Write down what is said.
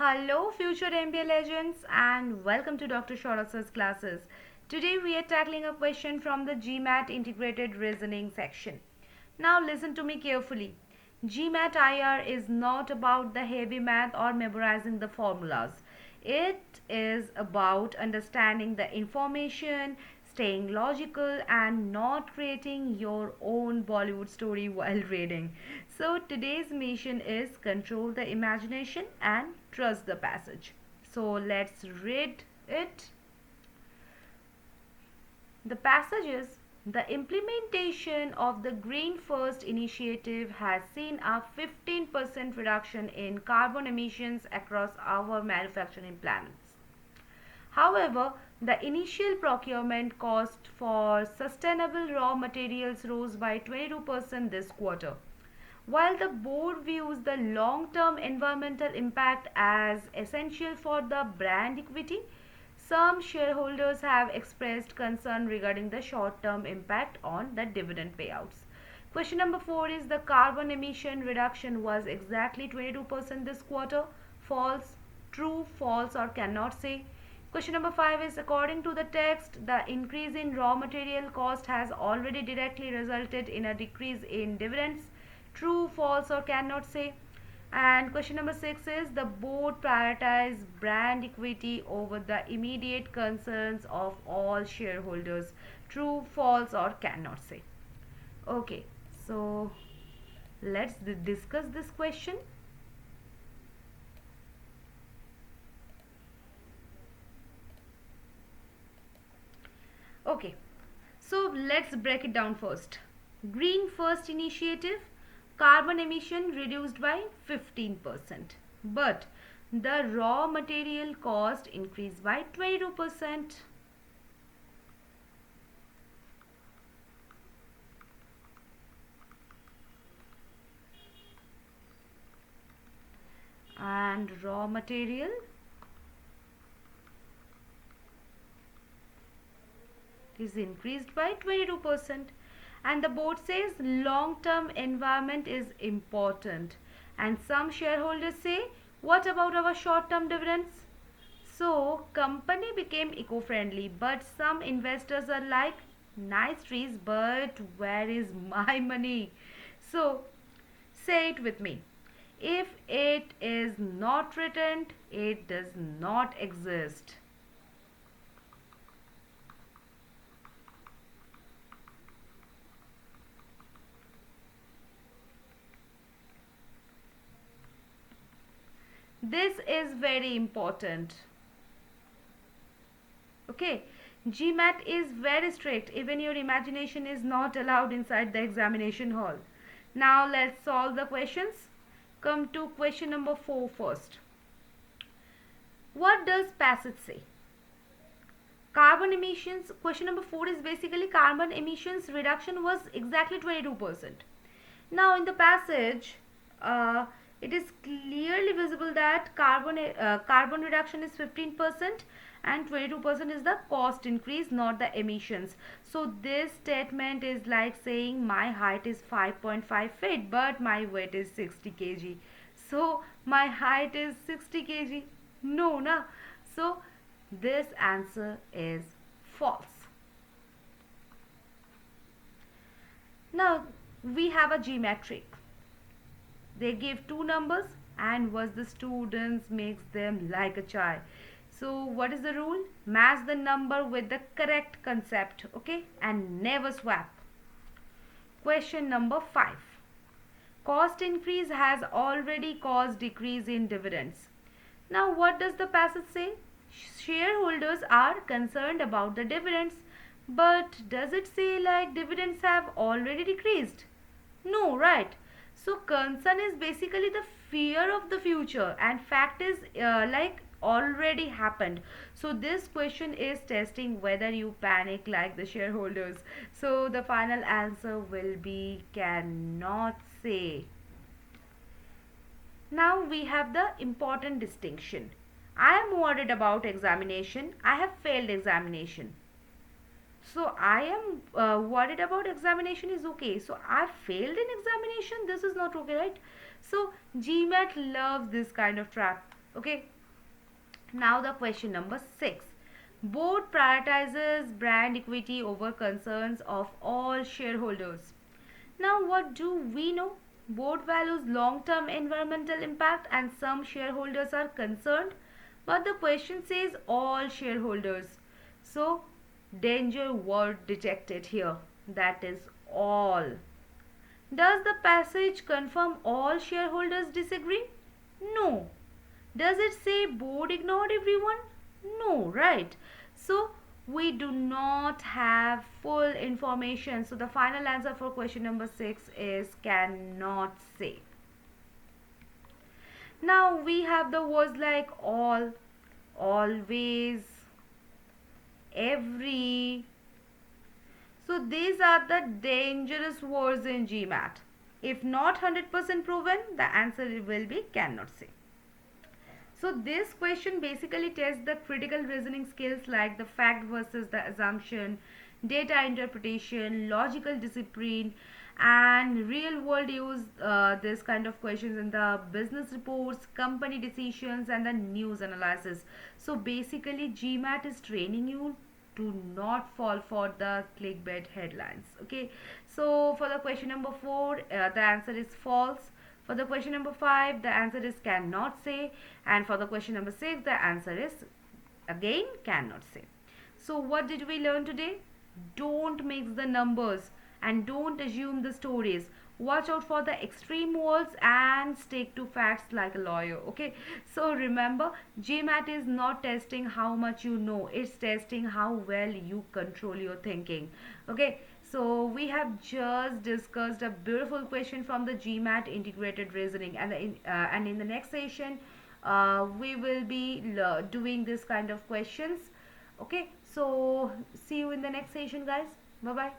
Hello, future MBA legends, and welcome to Dr. Shoras's classes. Today we are tackling a question from the GMAT Integrated Reasoning section. Now listen to me carefully. GMAT IR is not about the heavy math or memorizing the formulas. It is about understanding the information, staying logical, and not creating your own Bollywood story while reading. So today's mission is control the imagination and trust the passage. So let's read it. The passage is: the implementation of the Green First initiative has seen a 15% reduction in carbon emissions across our manufacturing plants. However, the initial procurement cost for sustainable raw materials rose by 22% this quarter. While the board views the long-term environmental impact as essential for the brand equity, some shareholders have expressed concern regarding the short-term impact on the dividend payouts. Question number 4 is: the carbon emission reduction was exactly 22% this quarter. False, true, false, or cannot say. Question number 5 is: according to the text, the increase in raw material cost has already directly resulted in a decrease in dividends. True, false, or cannot say. And question number 6 is: the board prioritized brand equity over the immediate concerns of all shareholders. True, false, or cannot say. Okay, so let's discuss this question. Okay, so let's break it down first. Green First initiative, carbon emission reduced by 15%, but the raw material cost increased by 22%. And raw material is increased by 22%. And the board says long-term environment is important. And some shareholders say, what about our short-term dividends? So company became eco-friendly, but some investors are like, nice trees, but where is my money? So say it with me. If it is not written, it does not exist. This is very important. Okay, GMAT is very strict. Even your imagination is not allowed inside the examination hall. Now let's solve the questions. Come to question number 4 first. What does passage say? Carbon emissions, question number 4 is basically carbon emissions reduction was exactly 22%. Now in the passage, it is clearly visible that carbon reduction is 15% and 22% is the cost increase, not the emissions. So this statement is like saying my height is 5.5 feet but my weight is 60 kg. So my height is 60 kg. No, na. So this answer is false. Now we have a geometric. They give two numbers and was the students makes them like a chai. So what is the rule? Match the number with the correct concept, okay, and never swap. Question number 5. Cost increase has already caused decrease in dividends. Now what does the passage say? Shareholders are concerned about the dividends, but does it say like dividends have already decreased? No, right? So concern is basically the fear of the future, and fact is like already happened. So this question is testing whether you panic like the shareholders. So the final answer will be cannot say. Now we have the important distinction. I am worried about examination. I have failed examination. So I am worried about examination is okay. So I failed in examination. This is not okay, right? So GMAT loves this kind of trap. Okay. Now the question number 6. Board prioritizes brand equity over concerns of all shareholders. Now what do we know? Board values long-term environmental impact and some shareholders are concerned, but the question says all shareholders. So danger word detected here, that is all. Does the passage confirm all shareholders disagree? No. Does it say board ignored everyone? No, right? So we do not have full information. So the final answer for question number 6 is cannot say. Now we have the words like all, always, every. So these are the dangerous words in GMAT. If not 100% proven, the answer will be cannot say. So this question basically tests the critical reasoning skills like the fact versus the assumption, data interpretation, logical discipline, and real world use this kind of questions in the business reports, company decisions, and the news analysis. So basically GMAT is training you to not fall for the clickbait headlines. Okay, so for the question number 4, the answer is false. For the question number 5, the answer is cannot say. And for the question number 6, the answer is again cannot say. So what did we learn today? Don't mix the numbers and don't assume the stories. Watch out for the extreme words and stick to facts like a lawyer. Okay, so remember, GMAT is not testing how much you know, it's testing how well you control your thinking. Okay, so we have just discussed a beautiful question from the GMAT Integrated Reasoning, and in the next session we will be doing this kind of questions. Okay, so see you in the next session, guys. Bye bye.